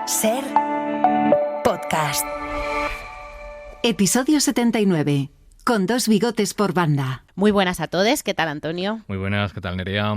Ser podcast. Episodio 79. Con 2 bigotes por banda. Muy buenas a todos, ¿qué tal, Antonio? Muy buenas, ¿qué tal, Nerea?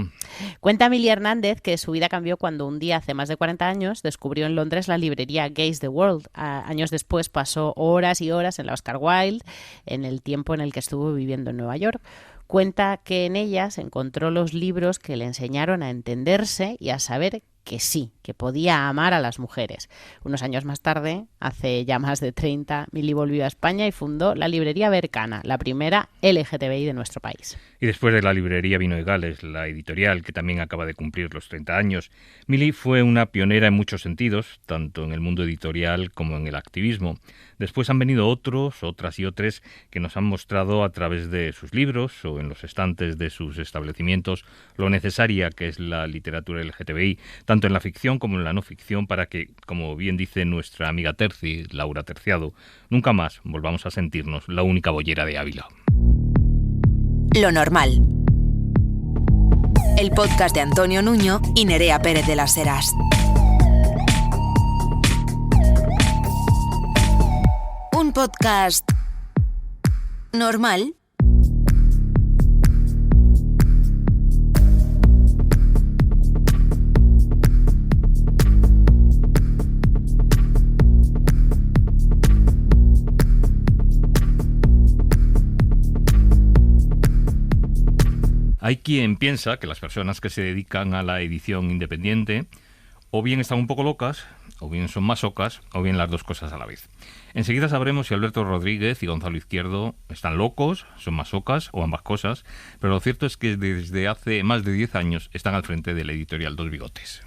Cuenta Emilia Hernández que su vida cambió cuando un día, hace más de 40 años, descubrió en Londres la librería Gaze the World. Años después pasó horas y horas en la Oscar Wilde, en el tiempo en el que estuvo viviendo en Nueva York. Cuenta que en ellas encontró los libros que le enseñaron a entenderse y a saber que sí, que podía amar a las mujeres. Unos años más tarde, hace ya más de 30, Mili volvió a España y fundó la librería Bercana, la primera LGTBI de nuestro país. Y después de la librería Vino de Gales, la editorial, que también acaba de cumplir los 30 años, Mili fue una pionera en muchos sentidos, tanto en el mundo editorial como en el activismo. Después han venido otras y otras que nos han mostrado a través de sus libros o en los estantes de sus establecimientos lo necesaria que es la literatura LGTBI, tanto en la ficción como en la no ficción, para que, como bien dice nuestra amiga Terci, Laura Terciado, nunca más volvamos a sentirnos la única boyera de Ávila. Lo normal. El podcast de Antonio Nuño y Nerea Pérez de las Heras. Un podcast normal. Hay quien piensa que las personas que se dedican a la edición independiente o bien están un poco locas, o bien son masocas, o bien las dos cosas a la vez. Enseguida sabremos si Alberto Rodríguez y Gonzalo Izquierdo están locos, son masocas o ambas cosas, pero lo cierto es que desde hace más de 10 años están al frente de la editorial Dos Bigotes.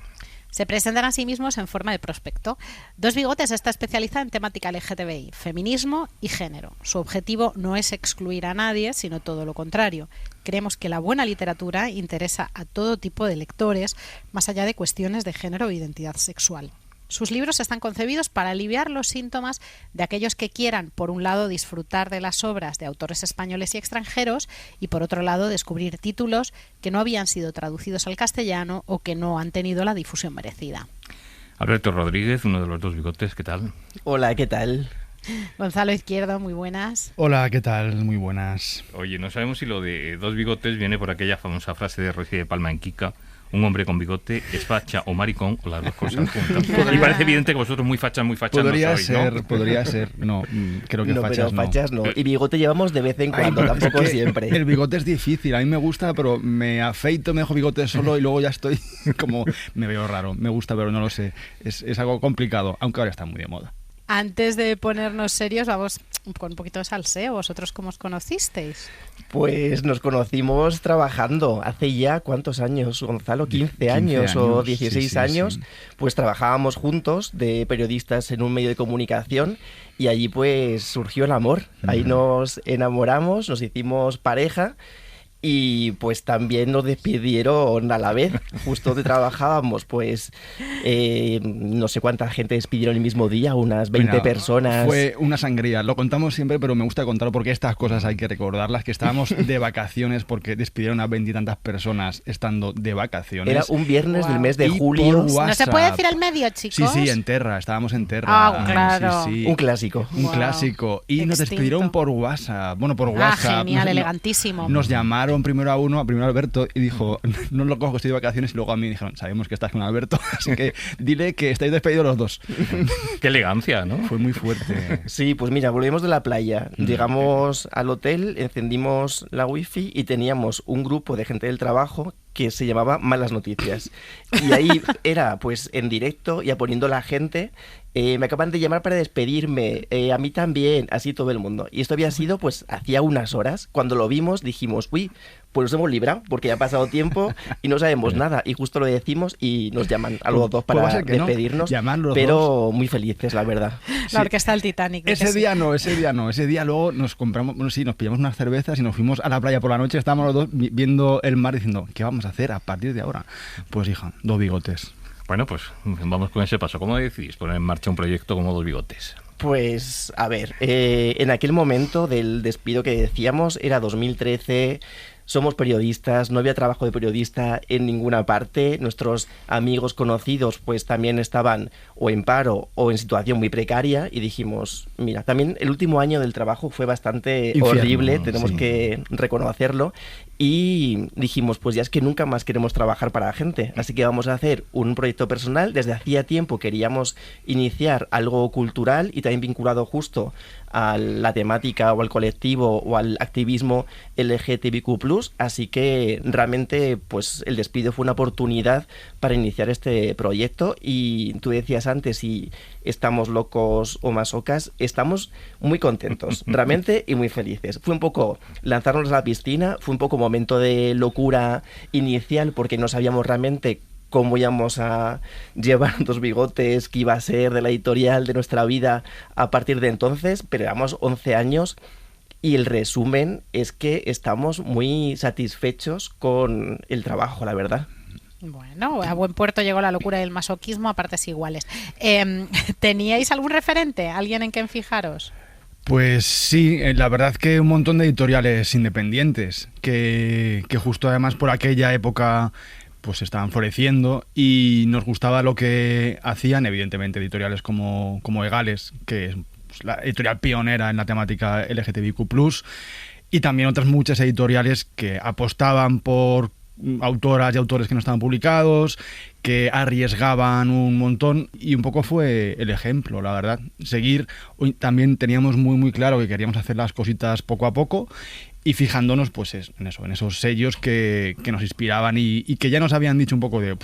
Se presentan a sí mismos en forma de prospecto. Dos Bigotes está especializada en temática LGTBI, feminismo y género. Su objetivo no es excluir a nadie, sino todo lo contrario. Creemos que la buena literatura interesa a todo tipo de lectores, más allá de cuestiones de género o identidad sexual. Sus libros están concebidos para aliviar los síntomas de aquellos que quieran, por un lado, disfrutar de las obras de autores españoles y extranjeros y, por otro lado, descubrir títulos que no habían sido traducidos al castellano o que no han tenido la difusión merecida. Alberto Rodríguez, uno de los Dos Bigotes, ¿qué tal? Hola, ¿qué tal? Gonzalo Izquierdo, muy buenas. Hola, ¿qué tal? Muy buenas. Oye, no sabemos si lo de Dos Bigotes viene por aquella famosa frase de Rocío de Palma en Kika: un hombre con bigote es facha o maricón o las dos cosas juntas. Y parece evidente que vosotros muy fachas podría no sois, ser, ¿no? Podría ser. No, creo que no, fachas pero fachas no. Y bigote llevamos de vez en cuando, tampoco siempre. El bigote es difícil. A mí me gusta, pero me afeito, me dejo bigote solo y luego ya estoy como... Me veo raro. Me gusta, pero no lo sé. Es algo complicado, aunque ahora está muy de moda. Antes de ponernos serios, vamos con un poquito de salseo. ¿Vosotros cómo os conocisteis? Pues nos conocimos trabajando hace ya, ¿cuántos años, Gonzalo? 15 años o 16 años. Sí. Pues trabajábamos juntos de periodistas en un medio de comunicación y allí pues surgió el amor. Ahí nos enamoramos, nos hicimos pareja. Y pues también nos despidieron a la vez, justo donde trabajábamos, pues no sé cuánta gente despidieron el mismo día, unas 20 personas. Fue una sangría, lo contamos siempre, pero me gusta contarlo porque estas cosas hay que recordarlas, que estábamos de vacaciones porque despidieron a 20 y tantas personas estando de vacaciones. Era un viernes del mes de julio. ¿No se puede decir al medio, chicos? Sí, en Terra, estábamos en Terra. Ah, claro. Sí. Un clásico. Un clásico. Y nos despidieron por WhatsApp. Bueno, por WhatsApp. Genial, elegantísimo. Nos llamaron primero a Alberto y dijo, no lo cojo, estoy de vacaciones, y luego a mí dijeron, sabemos que estás con Alberto, así que dile que estáis despedidos los dos. Qué elegancia, ¿no? Fue muy fuerte. Sí, pues mira, volvimos de la playa, llegamos al hotel, encendimos la wifi y teníamos un grupo de gente del trabajo que se llamaba Malas Noticias. Y ahí era pues en directo, ya poniendo la gente. Me acaban de llamar para despedirme, a mí también, así todo el mundo. Y esto había sido pues hacía unas horas. Cuando lo vimos dijimos, uy, pues nos hemos librado porque ya ha pasado tiempo y no sabemos nada. Y justo lo decimos y nos llaman a los dos para despedirnos, pero muy felices, la verdad. La orquesta del Titanic. Ese día no. Ese día luego nos compramos, nos pillamos unas cervezas y nos fuimos a la playa por la noche. Estábamos los dos viendo el mar diciendo, ¿qué vamos a hacer a partir de ahora? Pues hija, Dos Bigotes. Bueno, pues vamos con ese paso. ¿Cómo decidís poner en marcha un proyecto como Dos Bigotes? Pues, a ver, en aquel momento del despido que decíamos, era 2013, somos periodistas, no había trabajo de periodista en ninguna parte, nuestros amigos conocidos pues también estaban o en paro o en situación muy precaria y dijimos, mira, también el último año del trabajo fue bastante horrible, tenemos que reconocerlo, y dijimos, pues ya es que nunca más queremos trabajar para la gente, así que vamos a hacer un proyecto personal. Desde hacía tiempo queríamos iniciar algo cultural y también vinculado justo a la temática o al colectivo o al activismo LGTBIQ+, así que realmente pues el despido fue una oportunidad para iniciar este proyecto. Y tú decías antes si estamos locos o masocas, estamos muy contentos realmente y muy felices. Fue un poco lanzarnos a la piscina, fue un poco momento de locura inicial porque no sabíamos realmente cómo íbamos a llevar Dos Bigotes, qué iba a ser de la editorial, de nuestra vida a partir de entonces, pero llevamos 11 años y el resumen es que estamos muy satisfechos con el trabajo, la verdad. Bueno, a buen puerto llegó la locura y el masoquismo a partes iguales. ¿Teníais algún referente? ¿Alguien en quien fijaros? Pues sí, la verdad que un montón de editoriales independientes que justo además por aquella época pues estaban floreciendo y nos gustaba lo que hacían, evidentemente editoriales como Egales, que es pues, la editorial pionera en la temática LGTBIQ+, y también otras muchas editoriales que apostaban por autoras y autores que no estaban publicados, que arriesgaban un montón, y un poco fue el ejemplo, la verdad. Seguir, también teníamos muy claro que queríamos hacer las cositas poco a poco y fijándonos pues en esos sellos que nos inspiraban y que ya nos habían dicho un poco de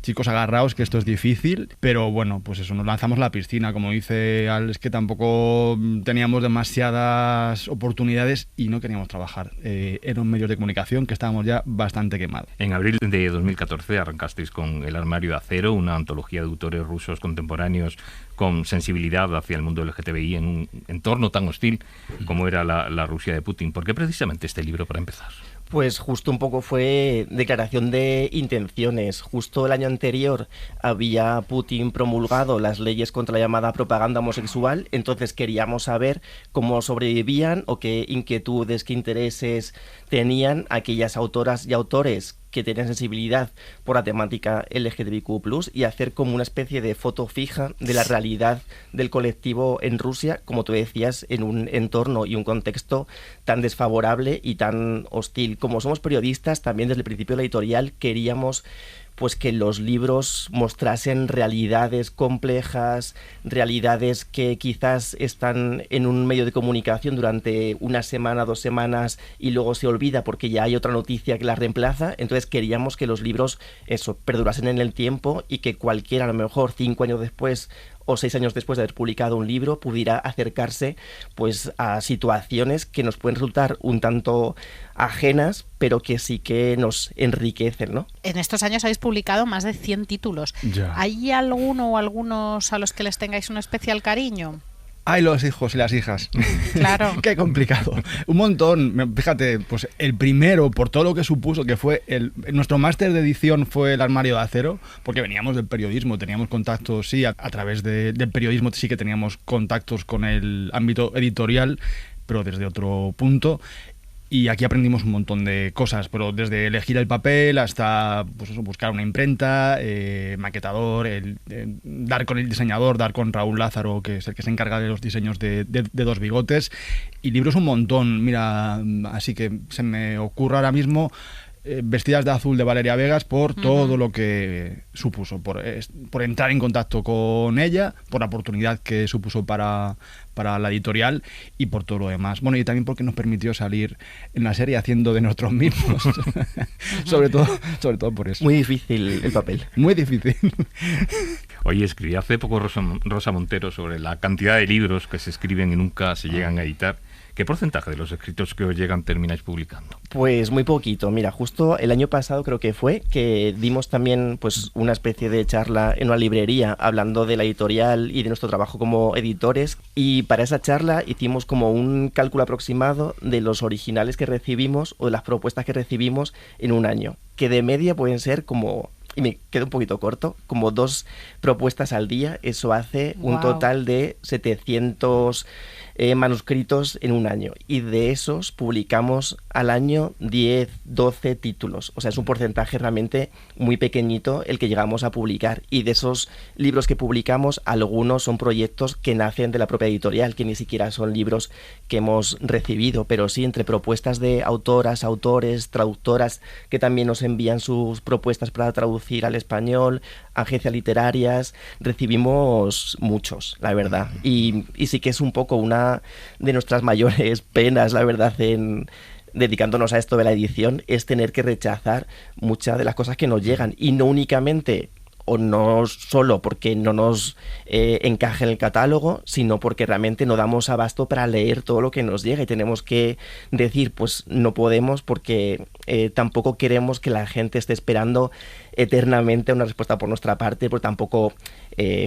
chicos, agarraos que esto es difícil, pero bueno, pues eso, nos lanzamos a la piscina, como dice Al, es que tampoco teníamos demasiadas oportunidades y no queríamos trabajar en un medio de comunicación que estábamos ya bastante quemados. En abril de 2014 arrancasteis con El Armario de Acero, una antología de autores rusos contemporáneos con sensibilidad hacia el mundo LGTBI en un entorno tan hostil como era la Rusia de Putin. ¿Por qué precisamente este libro para empezar? Pues justo un poco fue declaración de intenciones. Justo el año anterior había Putin promulgado las leyes contra la llamada propaganda homosexual, entonces queríamos saber cómo sobrevivían o qué inquietudes, qué intereses tenían aquellas autoras y autores que tenían sensibilidad por la temática LGTBIQ+, y hacer como una especie de foto fija de la realidad del colectivo en Rusia, como tú decías, en un entorno y un contexto tan desfavorable y tan hostil. Como somos periodistas, también desde el principio de la editorial queríamos pues que los libros mostrasen realidades complejas, realidades que quizás están en un medio de comunicación durante una semana, 2 semanas y luego se olvida porque ya hay otra noticia que las reemplaza. Entonces queríamos que los libros perdurasen en el tiempo y que cualquiera, a lo mejor 5 años después o 6 años después de haber publicado un libro, pudiera acercarse pues a situaciones que nos pueden resultar un tanto ajenas, pero que sí que nos enriquecen, ¿no? En estos años habéis publicado más de 100 títulos. Ya. ¿Hay alguno o algunos a los que les tengáis un especial cariño? ¡Ay, los hijos y las hijas! Claro. ¡Qué complicado! Un montón. Fíjate, pues el primero, por todo lo que supuso, que fue nuestro máster de edición fue El Armario de Acero, porque veníamos del periodismo, teníamos contactos, sí, a través del periodismo sí que teníamos contactos con el ámbito editorial, pero desde otro punto. Y aquí aprendimos un montón de cosas, pero desde elegir el papel hasta pues eso, buscar una imprenta, maquetador, dar con el diseñador, dar con Raúl Lázaro, que es el que se encarga de los diseños de Dos Bigotes, y libros un montón. Mira, así que se me ocurre ahora mismo Vestidas de Azul de Valeria Vegas por todo lo que supuso, por entrar en contacto con ella, por la oportunidad que supuso para la editorial y por todo lo demás. Bueno, y también porque nos permitió salir en la serie haciendo de nosotros mismos. sobre todo por eso. Muy difícil el papel. Muy difícil. Oye, escribí hace poco Rosa Montero sobre la cantidad de libros que se escriben y nunca se llegan a editar. ¿Qué porcentaje de los escritos que os llegan termináis publicando? Pues muy poquito. Mira, justo el año pasado creo que fue, que dimos también pues una especie de charla en una librería hablando de la editorial y de nuestro trabajo como editores, y para esa charla hicimos como un cálculo aproximado de los originales que recibimos o de las propuestas que recibimos en un año, que de media pueden ser como, y me quedo un poquito corto, como 2 propuestas al día. Eso hace un total de 700 manuscritos en un año, y de esos publicamos al año 10, 12 títulos. O sea, es un porcentaje realmente muy pequeñito el que llegamos a publicar, y de esos libros que publicamos, algunos son proyectos que nacen de la propia editorial, que ni siquiera son libros que hemos recibido, pero sí entre propuestas de autoras, autores, traductoras que también nos envían sus propuestas para traducir al español, agencias literarias. Recibimos muchos, la verdad, y sí que es un poco una de nuestras mayores penas, la verdad, en dedicándonos a esto de la edición, es tener que rechazar muchas de las cosas que nos llegan, y no únicamente o no solo porque no nos encaje en el catálogo, sino porque realmente no damos abasto para leer todo lo que nos llega, y tenemos que decir, pues no podemos, porque tampoco queremos que la gente esté esperando eternamente una respuesta por nuestra parte, porque tampoco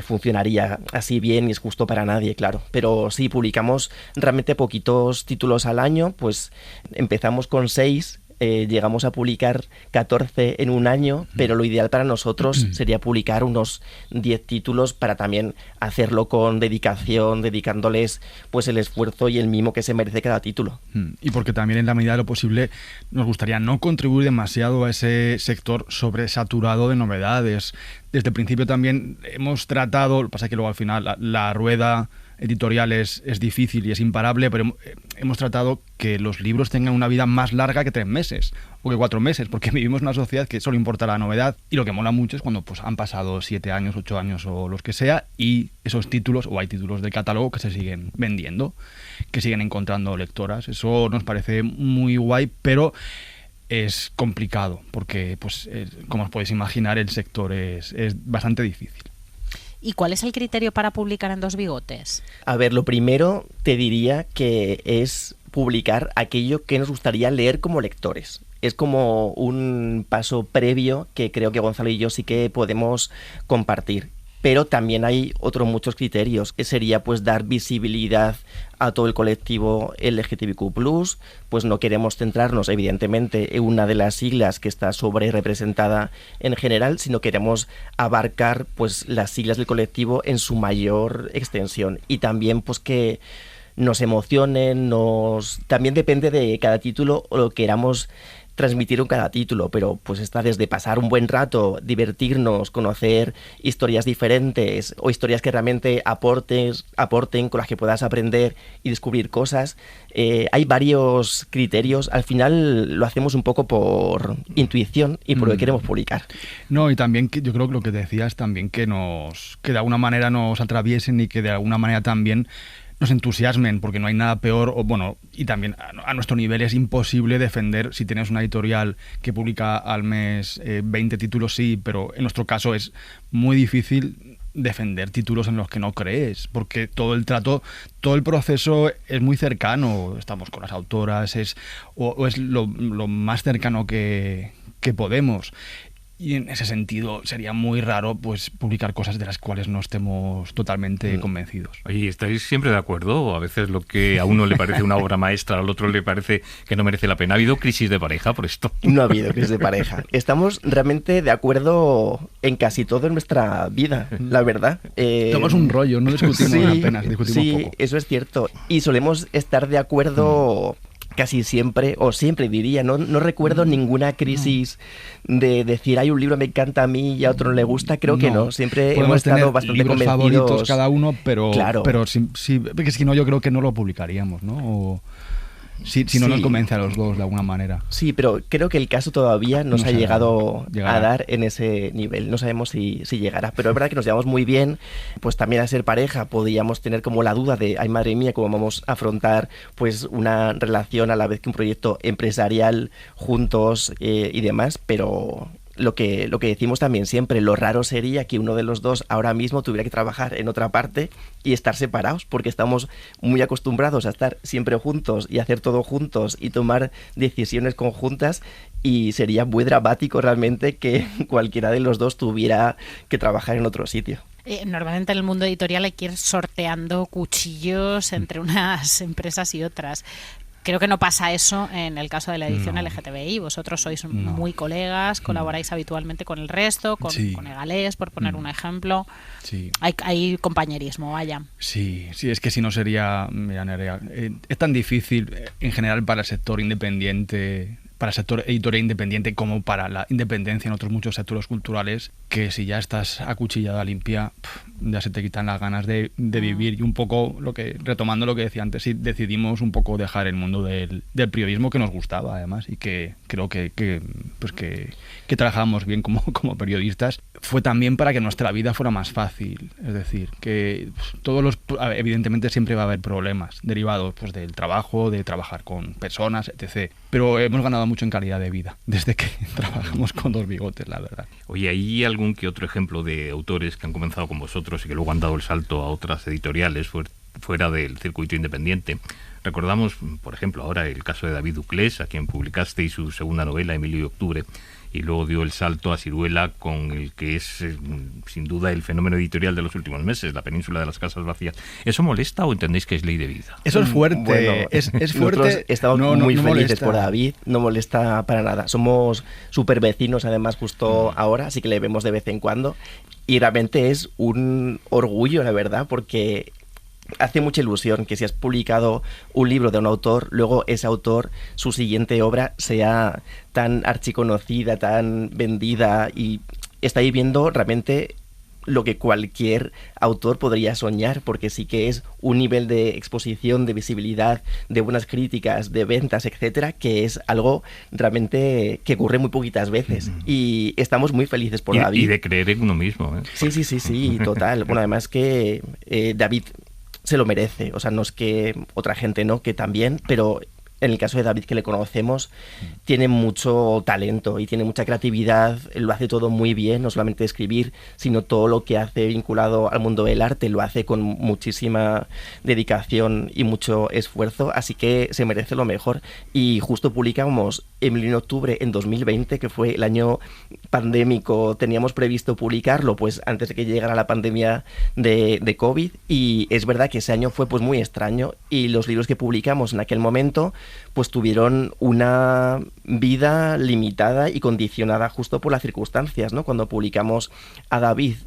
funcionaría así bien y es justo para nadie, claro. Pero sí, publicamos realmente poquitos títulos al año, pues empezamos con 6, llegamos a publicar 14 en un año, pero lo ideal para nosotros sería publicar unos 10 títulos para también hacerlo con dedicación, dedicándoles pues el esfuerzo y el mimo que se merece cada título. Y porque también en la medida de lo posible nos gustaría no contribuir demasiado a ese sector sobresaturado de novedades. Desde el principio también hemos tratado, lo que pasa es que luego al final la rueda editorial es difícil y es imparable, pero hemos tratado que los libros tengan una vida más larga que 3 meses o que 4 meses, porque vivimos en una sociedad que solo importa la novedad, y lo que mola mucho es cuando pues han pasado 7 años, 8 años o los que sea, y esos títulos, o hay títulos del catálogo que se siguen vendiendo, que siguen encontrando lectoras. Eso nos parece muy guay, pero es complicado, porque pues como os podéis imaginar, el sector es bastante difícil. ¿Y cuál es el criterio para publicar en Dos Bigotes? A ver, lo primero te diría que es publicar aquello que nos gustaría leer como lectores. Es como un paso previo que creo que Gonzalo y yo sí que podemos compartir. Pero también hay otros muchos criterios, que sería pues dar visibilidad a todo el colectivo LGTBQ+, pues no queremos centrarnos evidentemente en una de las siglas que está sobre representada en general, sino queremos abarcar pues las siglas del colectivo en su mayor extensión, y también pues que nos emocionen, también depende de cada título o lo que queramos transmitir en cada título, pero pues está desde pasar un buen rato, divertirnos, conocer historias diferentes o historias que realmente aporten, con las que puedas aprender y descubrir cosas. Hay varios criterios. Al final lo hacemos un poco por intuición y por lo que queremos publicar. No, y también yo creo que lo que decías también, que de alguna manera nos atraviesen y que de alguna manera también nos entusiasmen, porque no hay nada peor, y también a nuestro nivel es imposible defender, si tienes una editorial que publica al mes 20 títulos, sí, pero en nuestro caso es muy difícil defender títulos en los que no crees, porque todo el proceso es muy cercano, estamos con las autoras, es lo más cercano que podemos. Y en ese sentido sería muy raro pues publicar cosas de las cuales no estemos totalmente convencidos. ¿Y estáis siempre de acuerdo? ¿O a veces lo que a uno le parece una obra maestra, al otro le parece que no merece la pena? ¿Ha habido crisis de pareja por esto? No ha habido crisis de pareja. Estamos realmente de acuerdo en casi todo en nuestra vida, la verdad. Somos un rollo, no discutimos apenas, discutimos poco. Eso es cierto. Y solemos estar de acuerdo casi siempre, o siempre diría, no recuerdo ninguna crisis de decir, hay un libro me encanta a mí y a otro no le gusta. Creo que no, siempre hemos estado bastante libros convencidos. Favoritos cada uno, pero claro. Pero sí, porque si no yo creo que no lo publicaríamos, ¿no? O si no nos convence a los dos de alguna manera. Sí, pero creo que el caso todavía no se ha llegado a dar en ese nivel. No sabemos si llegará, pero es verdad que nos llevamos muy bien. Pues también al ser pareja podíamos tener como la duda de, ay madre mía, cómo vamos a afrontar pues una relación a la vez que un proyecto empresarial juntos y demás, pero lo que decimos también siempre, lo raro sería que uno de los dos ahora mismo tuviera que trabajar en otra parte y estar separados, porque estamos muy acostumbrados a estar siempre juntos y hacer todo juntos y tomar decisiones conjuntas, y sería muy dramático realmente que cualquiera de los dos tuviera que trabajar en otro sitio. Normalmente en el mundo editorial hay que ir sorteando cuchillos entre unas empresas y otras. creo que no pasa eso en el caso de la edición LGTBI. Vosotros sois muy colegas, colaboráis habitualmente con el resto, con Egalés, por poner un ejemplo. Sí. Hay compañerismo, vaya. Sí, es que si no sería... Mira, Nerea, es tan difícil en general para el sector independiente, para el sector editorial independiente, como para la independencia en otros muchos sectores culturales, que si ya estás acuchillada limpia, ya se te quitan las ganas de vivir. Y un poco, retomando lo que decía antes, sí, decidimos un poco dejar el mundo del periodismo, que nos gustaba además, y que creo que trabajábamos bien como periodistas. Fue también para que nuestra vida fuera más fácil. Es decir, que evidentemente siempre va a haber problemas derivados pues del trabajo, de trabajar con personas, etc. Pero hemos ganado mucho en calidad de vida desde que trabajamos con Dos Bigotes, la verdad. Oye, ¿hay algún que otro ejemplo de autores que han comenzado con vosotros y que luego han dado el salto a otras editoriales fuera del circuito independiente? Recordamos, por ejemplo, ahora el caso de David Duclés, a quien publicasteis su segunda novela, Emilio y Octubre, y luego dio el salto a Siruela con el que es sin duda el fenómeno editorial de los últimos meses, La Península de las Casas Vacías. ¿Eso molesta o entendéis que es ley de vida? Eso es fuerte. Bueno, es fuerte. Nosotros estamos muy felices molesta por David, no molesta para nada. Somos súper vecinos además justo ahora, así que le vemos de vez en cuando. Y realmente es un orgullo, la verdad, porque hace mucha ilusión que si has publicado un libro de un autor, luego ese autor, su siguiente obra, sea tan archiconocida, tan vendida, y está viviendo realmente lo que cualquier autor podría soñar, porque sí que es un nivel de exposición, de visibilidad, de buenas críticas, de ventas, etcétera, que es algo realmente que ocurre muy poquitas veces. Y estamos muy felices por David. Y de creer en uno mismo, ¿eh? Sí, total. Bueno, además que David se lo merece, o sea, no es que otra gente no, que también, pero en el caso de David, que le conocemos, tiene mucho talento y tiene mucha creatividad, lo hace todo muy bien, no solamente escribir, sino todo lo que hace vinculado al mundo del arte, lo hace con muchísima dedicación y mucho esfuerzo, así que se merece lo mejor. Y justo publicamos Emilio en Octubre en 2020, que fue el año pandémico, teníamos previsto publicarlo pues antes de que llegara la pandemia de COVID, y es verdad que ese año fue pues muy extraño, y los libros que publicamos en aquel momento pues tuvieron una vida limitada y condicionada justo por las circunstancias, ¿no? Cuando publicamos a David,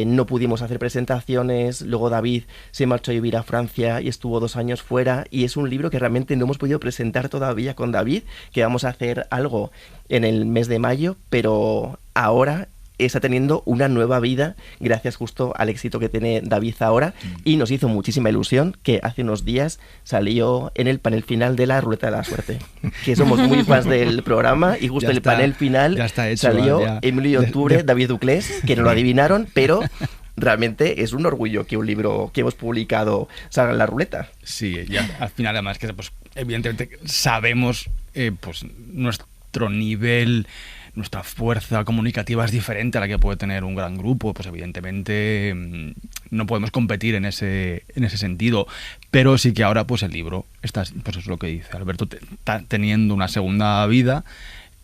no pudimos hacer presentaciones, luego David se marchó a vivir a Francia y estuvo 2 años fuera, y es un libro que realmente no hemos podido presentar todavía con David, que vamos a hacer algo en el mes de mayo, pero ahora está teniendo una nueva vida gracias justo al éxito que tiene David ahora, y nos hizo muchísima ilusión que hace unos días salió en el panel final de la Ruleta de la Suerte, que somos muy fans del programa, y justo en el panel final salió Emilio y Octubre, David Duclés, que no lo adivinaron, pero realmente es un orgullo que un libro que hemos publicado salga en la ruleta. Sí, ya al final además que pues evidentemente sabemos pues nuestro nivel, nuestra fuerza comunicativa es diferente a la que puede tener un gran grupo, pues evidentemente no podemos competir en ese sentido, pero sí que ahora pues el libro está, pues es lo que dice Alberto, está teniendo una segunda vida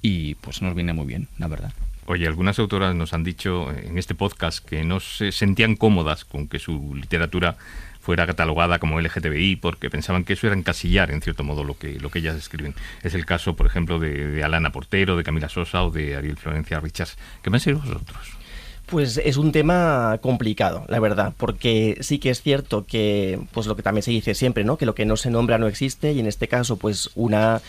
y pues nos viene muy bien, la verdad. Oye, algunas autoras nos han dicho en este podcast que no se sentían cómodas con que su literatura fuera catalogada como LGTBI, porque pensaban que eso era encasillar, en cierto modo, lo que ellas escriben. Es el caso, por ejemplo, de Alana Portero, de Camila Sosa o de Ariel Florencia Richards. ¿Qué pensáis vosotros? Pues es un tema complicado, la verdad, porque sí que es cierto que, pues lo que también se dice siempre, ¿no? Que lo que no se nombra no existe, y en este caso, pues una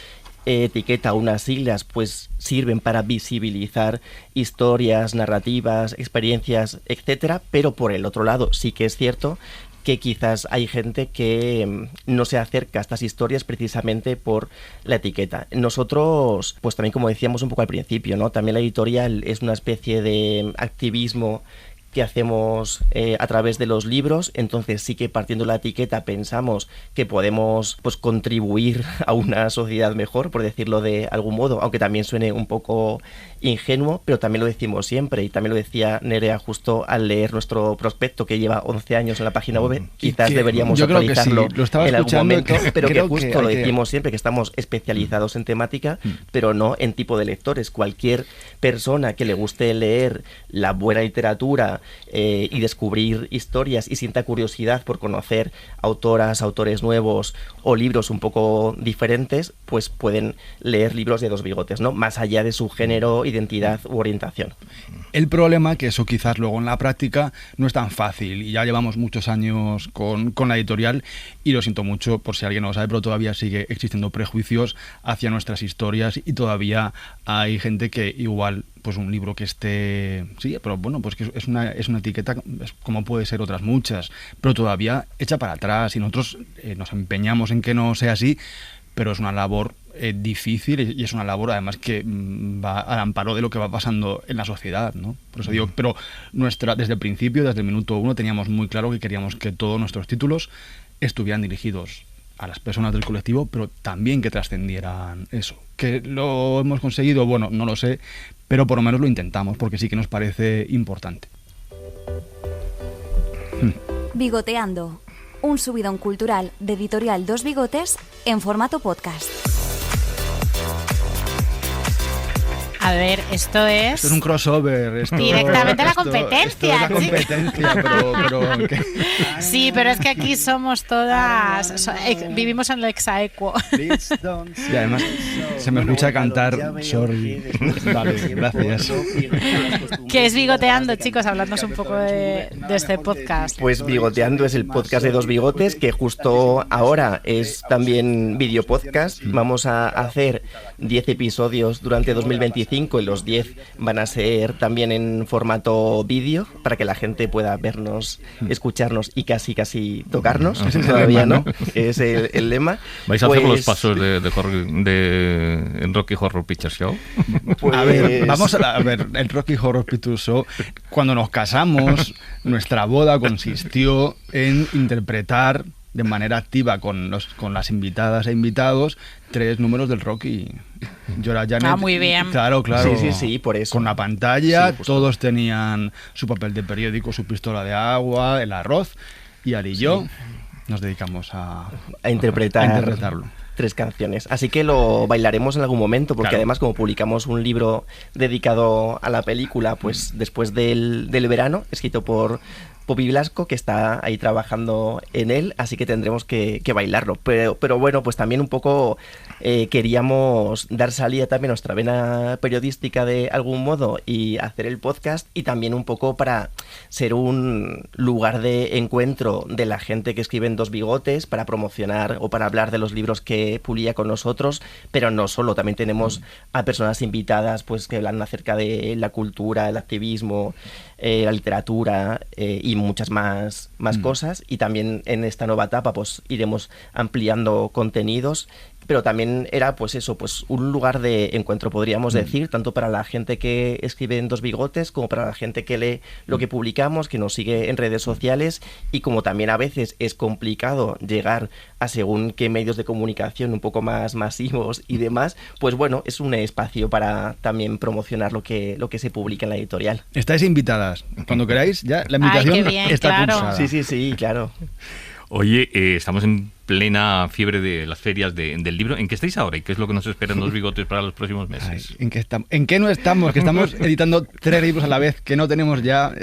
etiqueta, unas siglas, pues sirven para visibilizar historias, narrativas, experiencias, etcétera, pero por el otro lado sí que es cierto que quizás hay gente que no se acerca a estas historias precisamente por la etiqueta. Nosotros, pues también como decíamos un poco al principio, ¿no? También la editorial es una especie de activismo que hacemos a través de los libros, entonces sí que partiendo de la etiqueta pensamos que podemos pues contribuir a una sociedad mejor, por decirlo de algún modo, aunque también suene un poco ingenuo, pero también lo decimos siempre, y también lo decía Nerea justo al leer nuestro prospecto que lleva 11 años en la página web, quizás deberíamos actualizarlo en algún momento, pero que justo lo decimos siempre, que estamos especializados en temática, pero no en tipo de lectores. Cualquier persona que le guste leer la buena literatura, y descubrir historias y sienta curiosidad por conocer autores nuevos o libros un poco diferentes, pues pueden leer libros de Dos Bigotes, ¿no? Más allá de su género, identidad u orientación. El problema que eso quizás luego en la práctica no es tan fácil, y ya llevamos muchos años con la editorial, y lo siento mucho por si alguien no lo sabe, pero todavía sigue existiendo prejuicios hacia nuestras historias, y todavía hay gente que igual pues un libro que esté... Sí, pero bueno, pues que es una etiqueta como puede ser otras muchas, pero todavía echa para atrás, y nosotros nos empeñamos en que no sea así, pero es una labor difícil, y es una labor además que va al amparo de lo que va pasando en la sociedad, ¿no? Por eso digo, pero desde el principio, desde el minuto 1, teníamos muy claro que queríamos que todos nuestros títulos estuvieran dirigidos a las personas del colectivo, pero también que trascendieran eso. ¿Que lo hemos conseguido? Bueno, no lo sé, pero por lo menos lo intentamos, porque sí que nos parece importante. Bigoteando, un subidón cultural de Editorial Dos Bigotes en formato podcast. A ver, esto es... Esto es un crossover. Directamente la competencia. Esto es la competencia, pero ¿qué? Sí, pero es que aquí somos todas... vivimos en el exaequo. Y además se me escucha cantar Sorry. Vale, gracias. ¿Qué es Bigoteando, chicos? Hablándonos un poco de este podcast. Pues Bigoteando es el podcast de Dos Bigotes, que justo ahora es también videopodcast. Vamos a hacer 10 episodios durante 2025 y los 10 van a ser también en formato vídeo para que la gente pueda vernos, escucharnos y casi tocarnos. Todavía no, es el lema. ¿Vais a hacer los pasos de Rocky Horror Picture Show? Pues... A ver, el Rocky Horror Picture Show, cuando nos casamos, nuestra boda consistió en interpretar de manera activa con las invitadas e invitados 3 números del Rocky. Yo era Janet. Muy bien. Claro. Sí, por eso. Con la pantalla, sí, todos tenían su papel de periódico, su pistola de agua, el arroz, y Ali y yo nos dedicamos a interpretarlo. 3 canciones. Así que lo bailaremos en algún momento, porque además como publicamos un libro dedicado a la película, pues después del verano, escrito por Poppy Blasco, que está ahí trabajando en él, así que tendremos que bailarlo. Pero bueno, pues también un poco queríamos dar salida también a nuestra vena periodística de algún modo y hacer el podcast, y también un poco para ser un lugar de encuentro de la gente que escribe en Dos Bigotes, para promocionar o para hablar de los libros que publica con nosotros, pero no solo, también tenemos a personas invitadas pues que hablan acerca de la cultura, el activismo, la literatura y muchas más cosas, y también en esta nueva etapa pues iremos ampliando contenidos, pero también era pues eso, pues un lugar de encuentro, podríamos decir, tanto para la gente que escribe en Dos Bigotes como para la gente que lee lo que publicamos, que nos sigue en redes sociales, y como también a veces es complicado llegar a según qué medios de comunicación un poco más masivos y demás, pues bueno, es un espacio para también promocionar lo que se publica en la editorial. Estáis invitadas. Cuando queráis, ya la invitación está cursada. Sí, claro. Oye, estamos en plena fiebre de las ferias del libro. ¿En qué estáis ahora y qué es lo que nos esperan Dos Bigotes para los próximos meses? Ay, ¿En qué no estamos? Que estamos editando 3 libros a la vez, que no tenemos ya...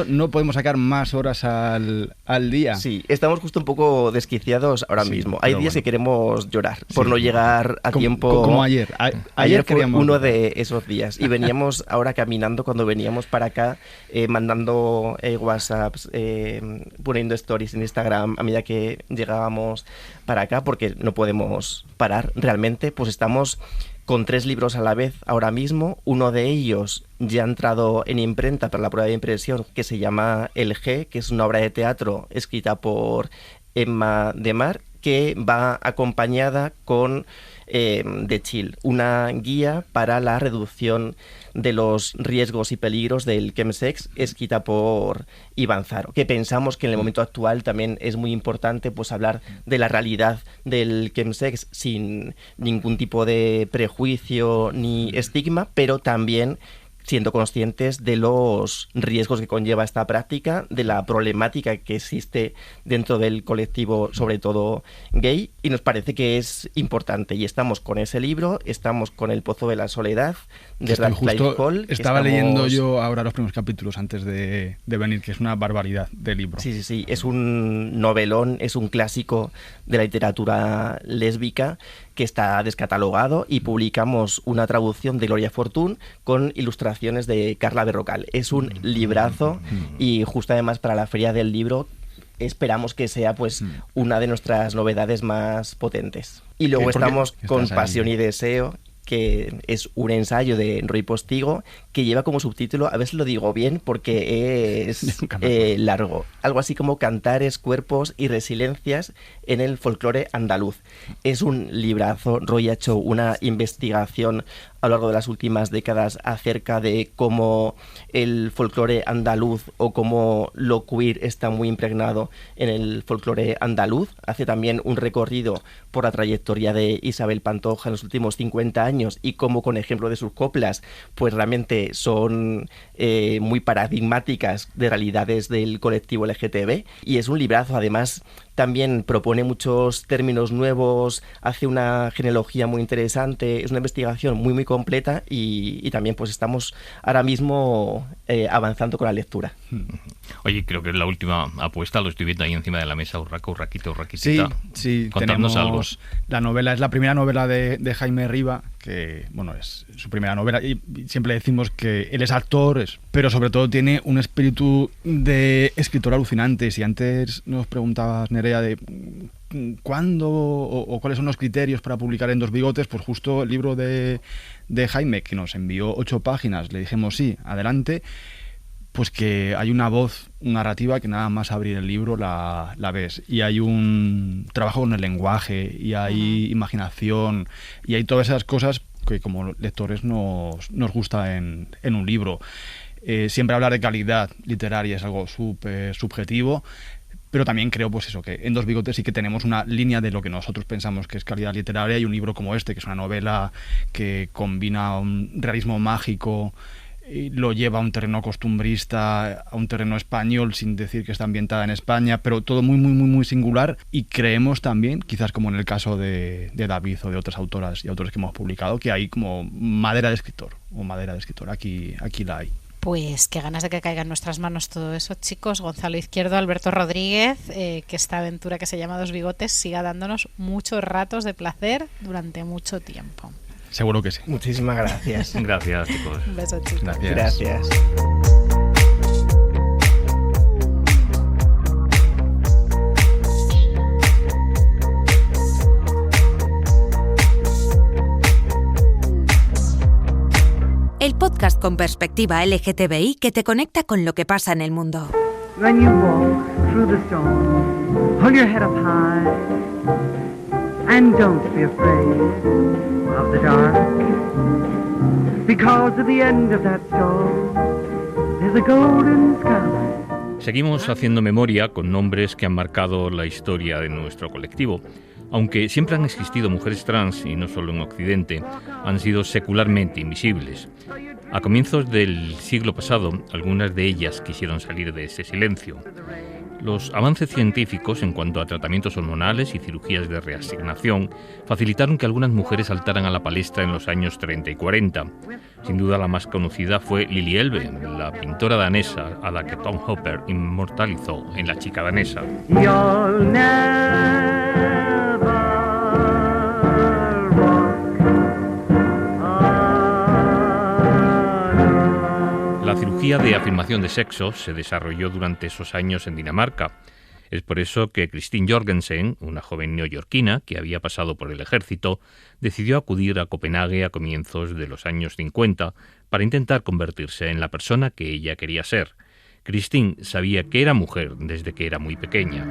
no podemos sacar más horas al día. Sí, estamos justo un poco desquiciados ahora mismo. Hay días que queremos llorar por no llegar a tiempo. Como ayer. Ayer fue uno de esos días. Y veníamos ahora caminando, cuando veníamos para acá, mandando WhatsApps, poniendo stories en Instagram a medida que llegábamos para acá, porque no podemos parar realmente. Pues estamos con 3 libros a la vez ahora mismo. Uno de ellos ya ha entrado en imprenta para la prueba de impresión, que se llama El G, que es una obra de teatro escrita por Emma de Mar, que va acompañada con de Chill, una guía para la reducción de los riesgos y peligros del chemsex, escrita por Iván Zaro, que pensamos que en el momento actual también es muy importante pues hablar de la realidad del chemsex sin ningún tipo de prejuicio ni estigma, pero también siendo conscientes de los riesgos que conlleva esta práctica, de la problemática que existe dentro del colectivo, sobre todo gay, y nos parece que es importante. Y estamos con ese libro, estamos con El Pozo de la Soledad, de Radcliffe Hall. Estaba leyendo yo ahora los primeros capítulos antes de venir, que es una barbaridad de libro. Sí, es un novelón, es un clásico de la literatura lésbica que está descatalogado, y publicamos una traducción de Gloria Fortún con ilustraciones de Carla Berrocal. Es un librazo, y justo además para la Feria del Libro esperamos que sea pues una de nuestras novedades más potentes. Y luego estamos con Pasión y Deseo, que es un ensayo de Roy Postigo, que lleva como subtítulo, a ver si lo digo bien porque es largo, algo así como Cantares, Cuerpos y Resiliencias en el folclore andaluz. Es un librazo. Roy ha hecho una investigación a lo largo de las últimas décadas acerca de cómo el folclore andaluz o cómo lo queer está muy impregnado en el folclore andaluz. Hace también un recorrido por la trayectoria de Isabel Pantoja en los últimos 50 años y cómo, con ejemplo de sus coplas, pues realmente son muy paradigmáticas de realidades del colectivo LGTB. Y es un librazo. Además, también propone muchos términos nuevos, hace una genealogía muy interesante, es una investigación muy completa, y también pues estamos ahora mismo avanzando con la lectura. Oye, creo que es la última apuesta, lo estoy viendo ahí encima de la mesa, Urraquitita. Sí, Contadnos algo. La novela es la primera novela de Jaime Riba, que bueno, es su primera novela, y siempre decimos que él es actor, pero sobre todo tiene un espíritu de escritor alucinante. Si antes nos preguntabas, Nerea, de cuándo o cuáles son los criterios para publicar en Dos Bigotes, pues justo el libro de Jaime, que nos envió 8 páginas, le dijimos sí, adelante, pues que hay una voz narrativa que nada más abrir el libro la ves, y hay un trabajo con el lenguaje, y hay imaginación, y hay todas esas cosas que como lectores nos gusta en un libro. Siempre hablar de calidad literaria es algo súper subjetivo, pero también creo pues eso, que en Dos Bigotes sí que tenemos una línea de lo que nosotros pensamos que es calidad literaria, y un libro como este, que es una novela que combina un realismo mágico y lo lleva a un terreno costumbrista, a un terreno español, sin decir que está ambientada en España, pero todo muy singular. Y creemos también, quizás como en el caso de David o de otras autoras y autores que hemos publicado, que hay como madera de escritor, aquí la hay. Pues qué ganas de que caiga en nuestras manos todo eso, chicos. Gonzalo Izquierdo, Alberto Rodríguez, que esta aventura que se llama Dos Bigotes siga dándonos muchos ratos de placer durante mucho tiempo. Seguro que sí. Muchísimas gracias. Gracias, chicos. Un beso, chicos. Gracias. El podcast con perspectiva LGTBI que te conecta con lo que pasa en el mundo. When you walk through the storm, hold your head up high, and don't be afraid of the dark, because at the end of that storm, there's a golden sky. Seguimos haciendo memoria con nombres que han marcado la historia de nuestro colectivo. Aunque siempre han existido mujeres trans, y no solo en Occidente, han sido secularmente invisibles. A comienzos del siglo pasado, algunas de ellas quisieron salir de ese silencio. Los avances científicos en cuanto a tratamientos hormonales y cirugías de reasignación facilitaron que algunas mujeres saltaran a la palestra en los años 30 y 40. Sin duda la más conocida fue Lili Elbe, la pintora danesa a la que Tom Hopper inmortalizó en La chica danesa. La cirugía de afirmación de sexo se desarrolló durante esos años en Dinamarca. Es por eso que Christine Jorgensen, una joven neoyorquina que había pasado por el ejército, decidió acudir a Copenhague a comienzos de los años 50 para intentar convertirse en la persona que ella quería ser. Christine sabía que era mujer desde que era muy pequeña.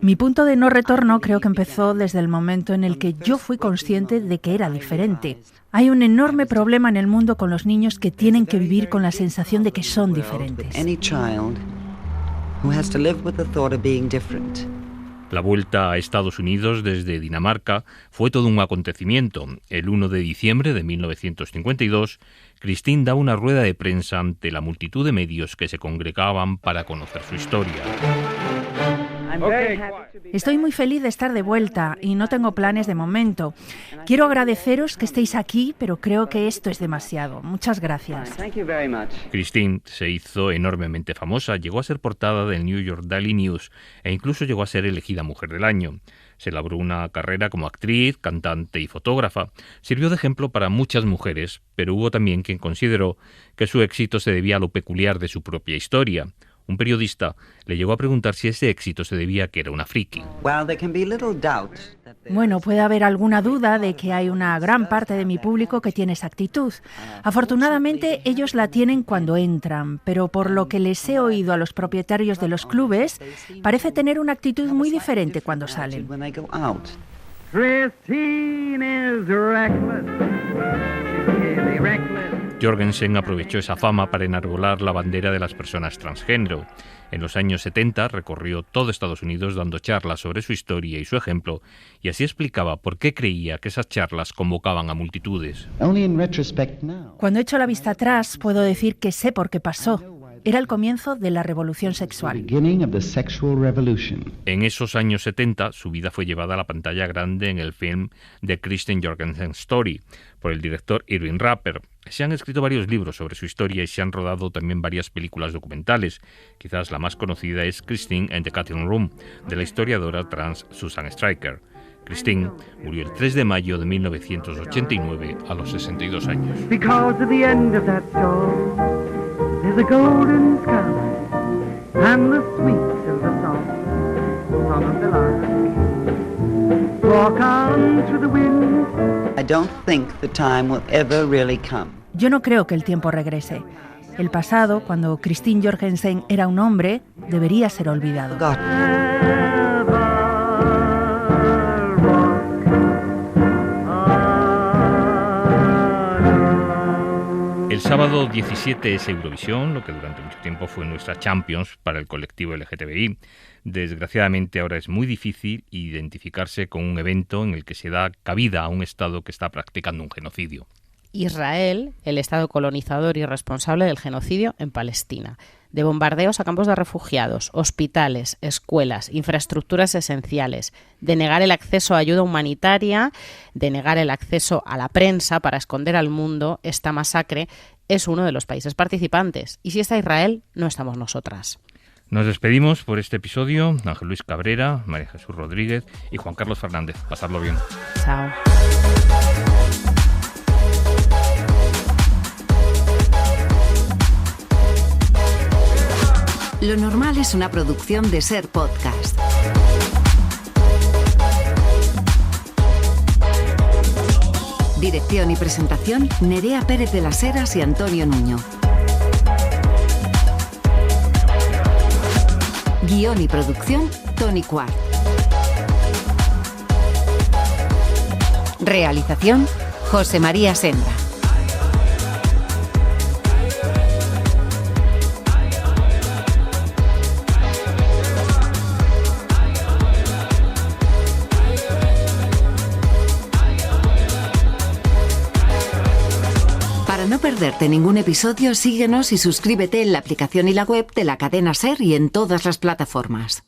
Mi punto de no retorno creo que empezó desde el momento en el que yo fui consciente de que era diferente. Hay un enorme problema en el mundo con los niños que tienen que vivir con la sensación de que son diferentes. La vuelta a Estados Unidos desde Dinamarca fue todo un acontecimiento. El 1 de diciembre de 1952, Christine da una rueda de prensa ante la multitud de medios que se congregaban para conocer su historia. Estoy muy feliz de estar de vuelta y no tengo planes de momento. Quiero agradeceros que estéis aquí, pero creo que esto es demasiado. Muchas gracias. Christine se hizo enormemente famosa, llegó a ser portada del New York Daily News e incluso llegó a ser elegida Mujer del Año. Se labró una carrera como actriz, cantante y fotógrafa. Sirvió de ejemplo para muchas mujeres, pero hubo también quien consideró que su éxito se debía a lo peculiar de su propia historia. Un periodista le llegó a preguntar si ese éxito se debía a que era una friki. Bueno, puede haber alguna duda de que hay una gran parte de mi público que tiene esa actitud. Afortunadamente, ellos la tienen cuando entran, pero por lo que les he oído a los propietarios de los clubes, parece tener una actitud muy diferente cuando salen. Jorgensen aprovechó esa fama para enarbolar la bandera de las personas transgénero. En los años 70 recorrió todo Estados Unidos dando charlas sobre su historia y su ejemplo, y así explicaba por qué creía que esas charlas convocaban a multitudes. Cuando echo la vista atrás, puedo decir que sé por qué pasó. Era el comienzo de la revolución sexual. En esos años 70, su vida fue llevada a la pantalla grande en el film The Christine Jorgensen Story, por el director Irving Rapper. Se han escrito varios libros sobre su historia y se han rodado también varias películas documentales. Quizás la más conocida es Christine and the Cutting Room, de la historiadora trans Susan Stryker. Christine murió el 3 de mayo de 1989 a los 62 años. There's a golden sky and the sweet silver song of the lark. Walk on through the wind. I don't think the time will ever really come. Yo no creo que el tiempo regrese. El pasado, cuando Christine Jorgensen era un hombre, debería ser olvidado. El sábado 17 es Eurovisión, lo que durante mucho tiempo fue nuestra Champions para el colectivo LGTBI. Desgraciadamente ahora es muy difícil identificarse con un evento en el que se da cabida a un Estado que está practicando un genocidio. Israel, el Estado colonizador y responsable del genocidio en Palestina, de bombardeos a campos de refugiados, hospitales, escuelas, infraestructuras esenciales, de negar el acceso a ayuda humanitaria, de negar el acceso a la prensa para esconder al mundo esta masacre, es uno de los países participantes. Y si está Israel, no estamos nosotras. Nos despedimos por este episodio. Ángel Luis Cabrera, María Jesús Rodríguez y Juan Carlos Fernández. Pasadlo bien. Chao. Lo normal es una producción de Ser Podcast. Dirección y presentación, Nerea Pérez de las Heras y Antonio Nuño. Guión y producción, Tony Quart. Realización, José María Sendra. Para no perderte ningún episodio, síguenos y suscríbete en la aplicación y la web de la cadena SER y en todas las plataformas.